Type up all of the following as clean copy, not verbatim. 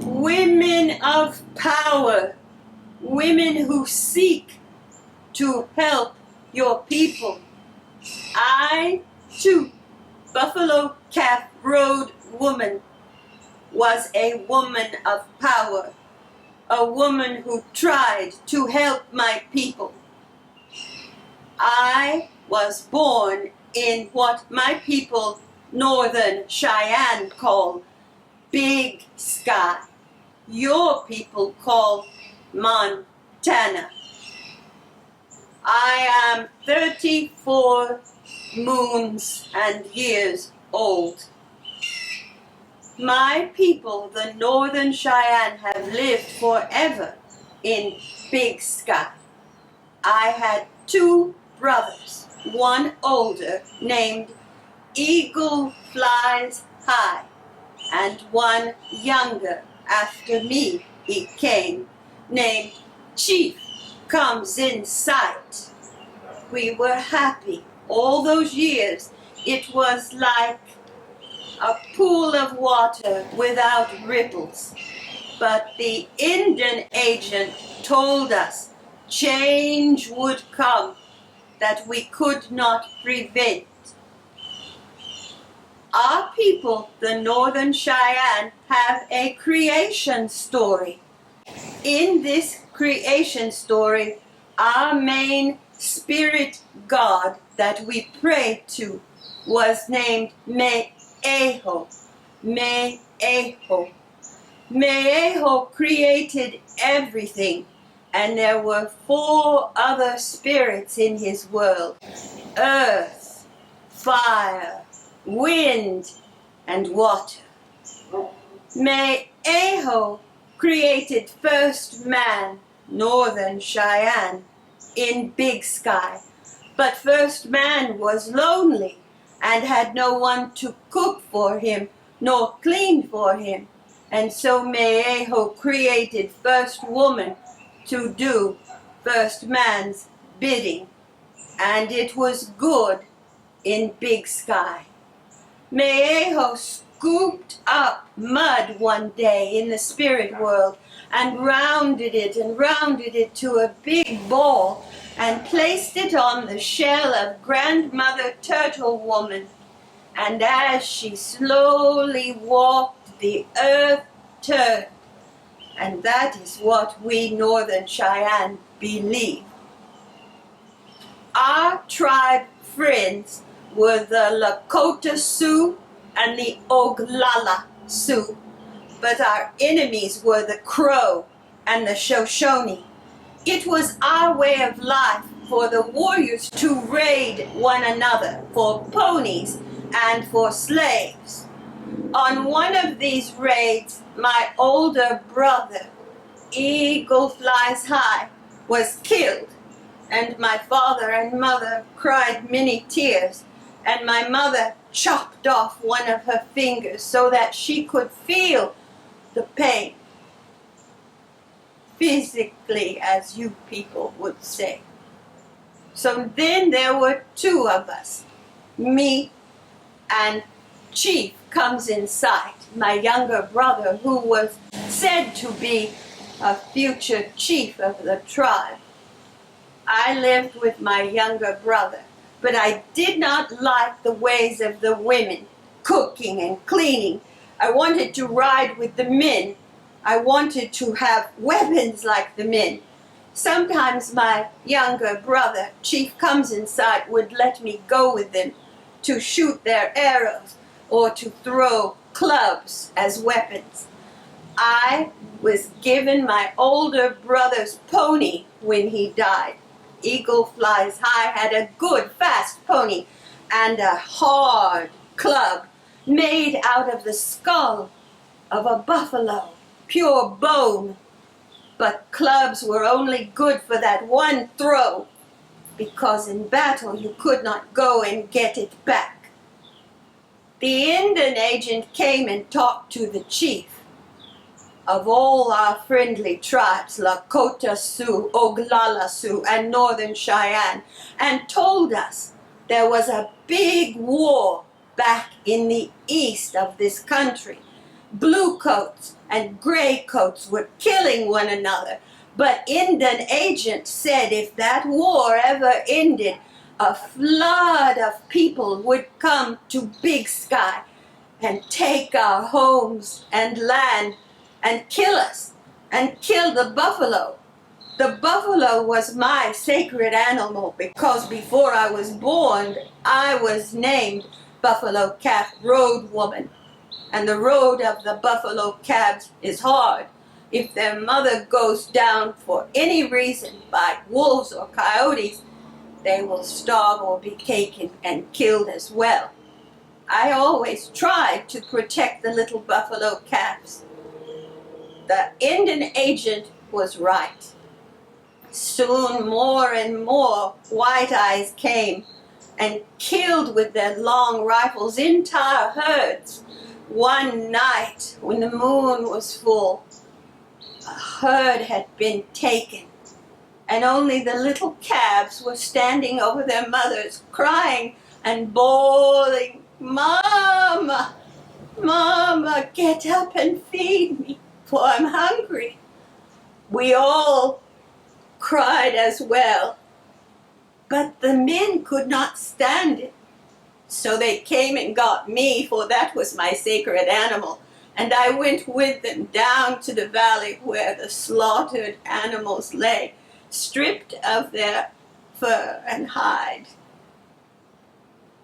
Women of power, women who seek to help your people. I, too, Buffalo Calf Road woman, was a woman of power, a woman who tried to help my people. I was born in what my people, Northern Cheyenne, call Big Sky. Your people call Montana. I am 34 moons and years old. My people, the Northern Cheyenne, have lived forever in Big Sky. I had two brothers, one older named Eagle Flies High, and one younger after me he came, named Chief Comes in Sight. We were happy all those years. It was like a pool of water without ripples. But the Indian agent told us change would come that we could not prevent. Our people, the Northern Cheyenne, have a creation story. In this creation story, our main spirit god that we pray to was named Me'eho. Me'eho. Me'eho created everything, and there were 4 other spirits in his world: earth, fire, wind, and water. Me'eho created first man, Northern Cheyenne, in Big Sky. But first man was lonely and had no one to cook for him nor clean for him. And so Me'eho created first woman to do first man's bidding. And it was good in Big Sky. Me'eho scooped up mud one day in the spirit world and rounded it to a big ball and placed it on the shell of Grandmother Turtle Woman. And as she slowly walked, the earth turned. And that is what we Northern Cheyenne believe. Our tribe friends were the Lakota Sioux and the Oglala Sioux, but our enemies were the Crow and the Shoshone. It was our way of life for the warriors to raid one another for ponies and for slaves. On one of these raids, my older brother, Eagle Flies High, was killed, and my father and mother cried many tears, and my mother chopped off one of her fingers so that she could feel the pain, physically, as you people would say. So then there were 2 of us, me and Chief Comes in Sight, my younger brother, who was said to be a future chief of the tribe. I lived with my younger brother, but I did not like the ways of the women, cooking and cleaning. I wanted to ride with the men. I wanted to have weapons like the men. Sometimes my younger brother, Chief Comes in Sight, would let me go with them to shoot their arrows or to throw clubs as weapons. I was given my older brother's pony when he died. Eagle Flies High had a good, fast pony and a hard club made out of the skull of a buffalo, pure bone. But clubs were only good for that one throw, because in battle you could not go and get it back. The Indian agent came and talked to the chief of all our friendly tribes, Lakota Sioux, Oglala Sioux, and Northern Cheyenne, and told us there was a big war back in the east of this country, Blue coats and gray coats were killing one another. But Indian agent said if that war ever ended, a flood of people would come to Big Sky and take our homes and land and kill us and kill the buffalo. The buffalo was my sacred animal because before I was born, I was named Buffalo Calf Road Woman. And the road of the buffalo calves is hard. If their mother goes down for any reason by wolves or coyotes, they will starve or be taken and killed as well. I always tried to protect the little buffalo calves. The Indian agent was right. Soon more and more white eyes came and killed with their long rifles entire herds. One night when the moon was full, a herd had been taken, and only the little calves were standing over their mothers, crying and bawling, "Mama, Mama, get up and feed me, for I'm hungry." We all cried as well, but the men could not stand it. So they came and got me, for that was my sacred animal, and I went with them down to the valley where the slaughtered animals lay, stripped of their fur and hide.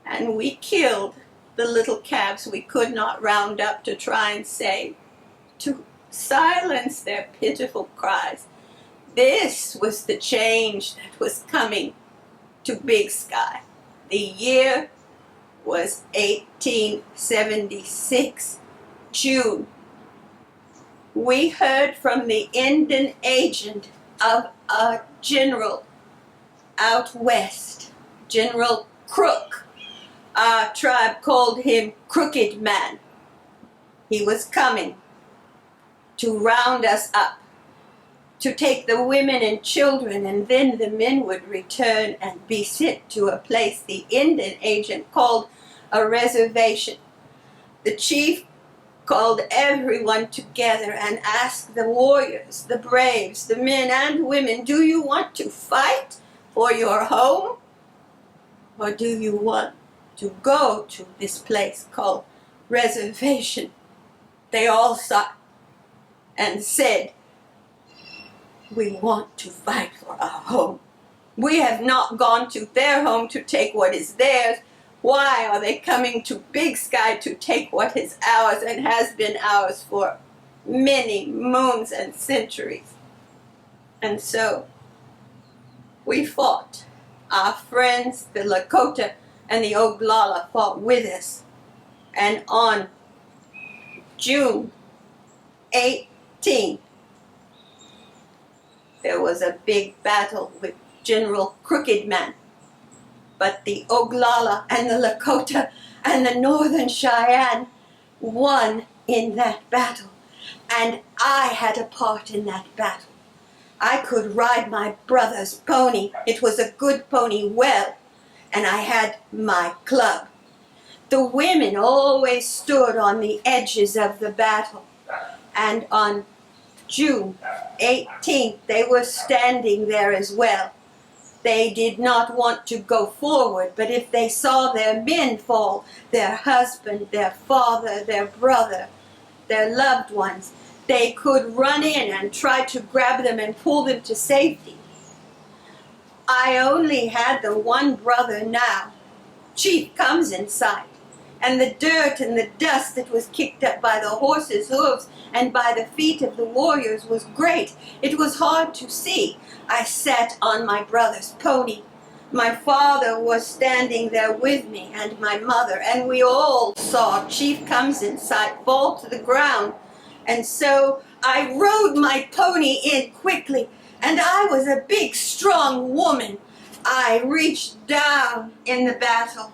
And we killed the little calves we could not round up to try and save, to silence their pitiful cries. This was the change that was coming to Big Sky. The year was 1876, June. We heard from the Indian agent of a general out west, General Crook. Our tribe called him Crooked Man. He was coming to round us up, to take the women and children, and then the men would return and be sent to a place the Indian agent called a reservation. The chief called everyone together and asked the warriors, the braves, the men and women, "Do you want to fight for your home? Or do you want to go to this place called reservation?" They all sighed and said, "We want to fight for our home. We have not gone to their home to take what is theirs. Why are they coming to Big Sky to take what is ours and has been ours for many moons and centuries?" And so we fought. Our friends, the Lakota and the Oglala, fought with us. And on June 18th, there was a big battle with General Crooked Man. But the Oglala and the Lakota and the Northern Cheyenne won in that battle. And I had a part in that battle. I could ride my brother's pony. It was a good pony well, and I had my club. The women always stood on the edges of the battle. And on June 18th, they were standing there as well. They did not want to go forward, but if they saw their men fall, their husband, their father, their brother, their loved ones, they could run in and try to grab them and pull them to safety. I only had the one brother now. Chief comes in sight, and the dirt and the dust that was kicked up by the horses' hooves and by the feet of the warriors was great. It was hard to see. I sat on my brother's pony. My father was standing there with me, and my mother, and we all saw Chief comes in sight fall to the ground. And so I rode my pony in quickly, and I was a big, strong woman. I reached down in the battle,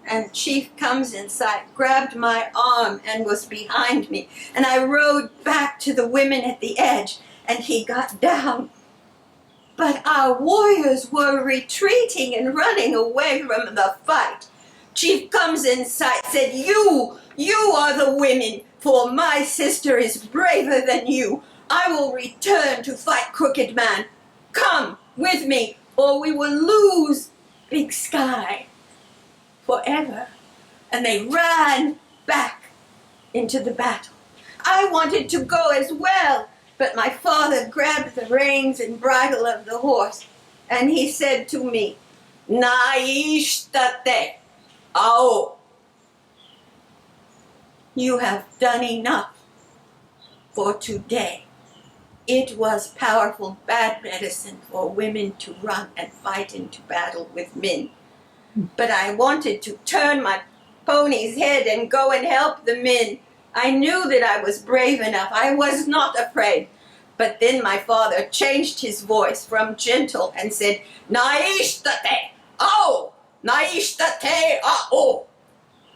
and Chief comes in sight, grabbed my arm and was behind me. And I rode back to the women at the edge, and he got down. But our warriors were retreating and running away from the fight. Chief comes in sight, said, You are the women. for my sister is braver than you. I will return to fight Crooked Man. Come with me, or we will lose Big Sky forever." And they ran back into the battle. I wanted to go as well, but my father grabbed the reins and bridle of the horse, and he said to me, "Naishtate, ao." You have done enough for today. It was powerful bad medicine for women to run and fight into battle with men. But I wanted to turn my pony's head and go and help the men. I knew that I was brave enough. I was not afraid. But then my father changed his voice from gentle and said, "Naishtate, ao! Naishtate, ao!"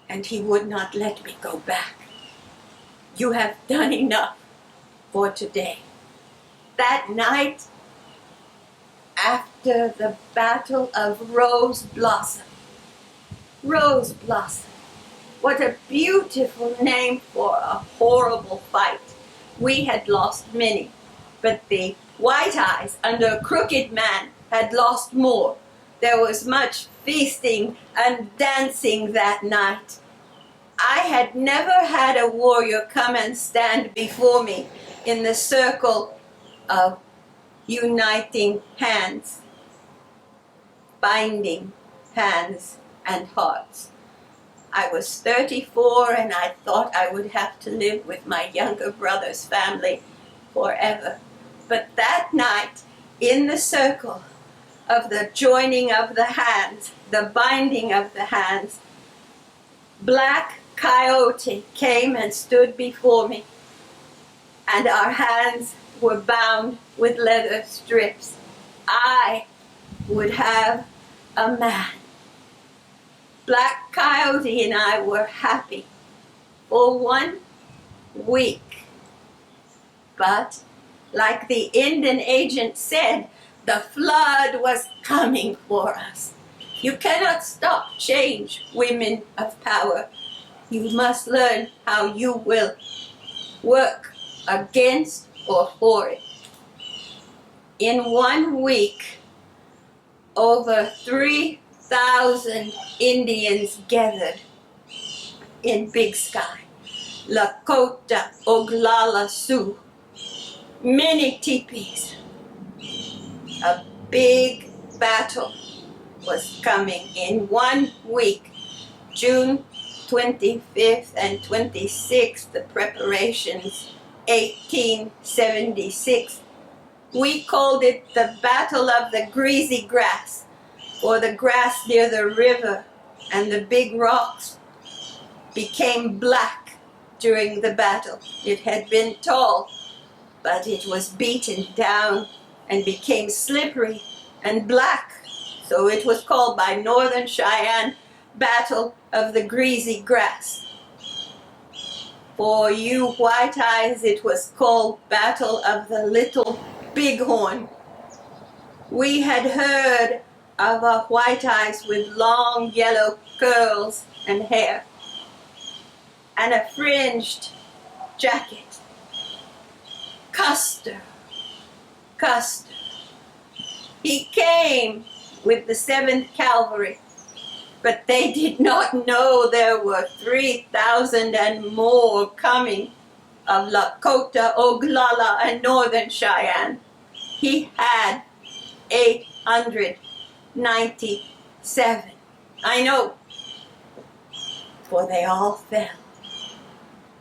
And he would not let me go back. You have done enough for today. That night, after the Battle of Rose Blossom. Rose Blossom. What a beautiful name for a horrible fight. We had lost many, but the White Eyes under Crooked Man had lost more. There was much feasting and dancing that night. I had never had a warrior come and stand before me in the circle of uniting hands, binding hands and hearts. I was 34 and I thought I would have to live with my younger brother's family forever. But that night, in the circle of the joining of the hands, the binding of the hands, Black Coyote came and stood before me, and our hands were bound with leather strips. I would have a man. Black Coyote and I were happy for 1 week. But, like the Indian agent said, the flood was coming for us. You cannot stop change, women of power. You must learn how you will work against or for it. In 1 week, over 3,000 Indians gathered in Big Sky, Lakota, Oglala, Sioux, many teepees. A big battle was coming in 1 week, June 25th and 26th, the preparations, 1876. We called it the Battle of the Greasy Grass, for the grass near the river and the big rocks became black during the battle. It had been tall, but it was beaten down and became slippery and black. So it was called by Northern Cheyenne Battle of the Greasy Grass. For you White Eyes, it was called Battle of the Little Bighorn. We had heard of a White Eyes with long yellow curls and hair and a fringed jacket. Custer. He came with the 7th Cavalry, but they did not know there were 3,000 and more coming of Lakota, Oglala, and Northern Cheyenne. He had 897. I know, for they all fell.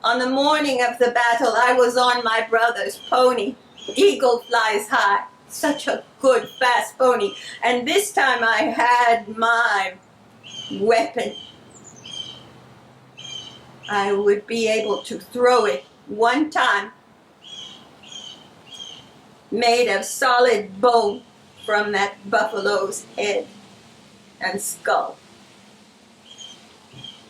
On the morning of the battle, I was on my brother's pony. Eagle flies high. Such a good, fast pony. And this time I had my weapon. I would be able to throw it one time, made of solid bone from that buffalo's head and skull.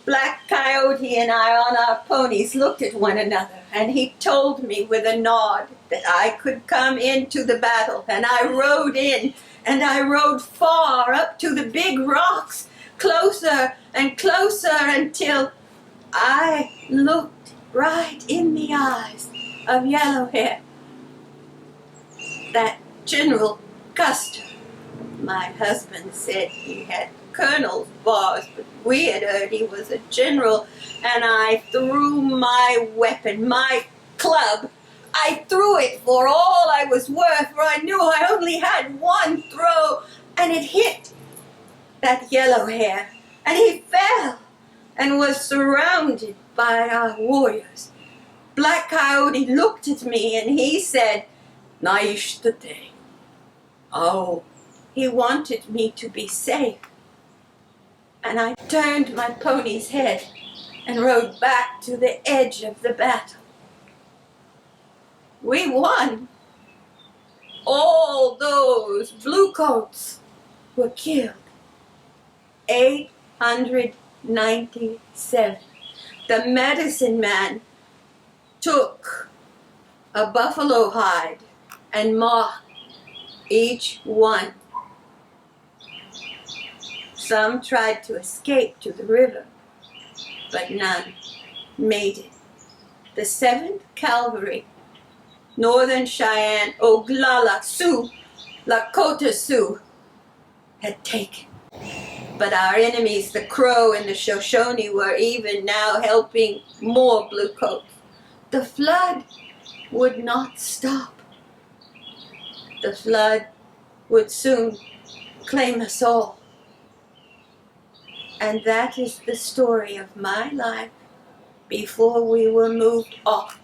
Black Coyote and I on our ponies looked at one another, and he told me with a nod that I could come into the battle, and I rode in, and I rode far up to the big rocks, closer and closer, until I looked right in the eyes of Yellow Hair. That General Custer, my husband said he had colonel's bars, but we had heard he was a general, and I threw my weapon, my club. I threw it for all I was worth, for I knew I only had one throw, and it hit that Yellow Hair, and he fell and was surrounded by our warriors. Black Coyote looked at me and he said, "Nice day." Oh, he wanted me to be safe. And I turned my pony's head and rode back to the edge of the battle. We won. All those bluecoats were killed. 897. The medicine man took a buffalo hide and marked each one. Some tried to escape to the river, but none made it. The 7th Cavalry, Northern Cheyenne, Oglala Sioux, Lakota Sioux, had taken. But our enemies, the Crow and the Shoshone, were even now helping more bluecoats. The flood would not stop. The flood would soon claim us all. And that is the story of my life before we were moved off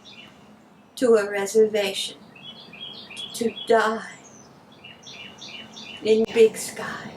to a reservation to die in Big Sky.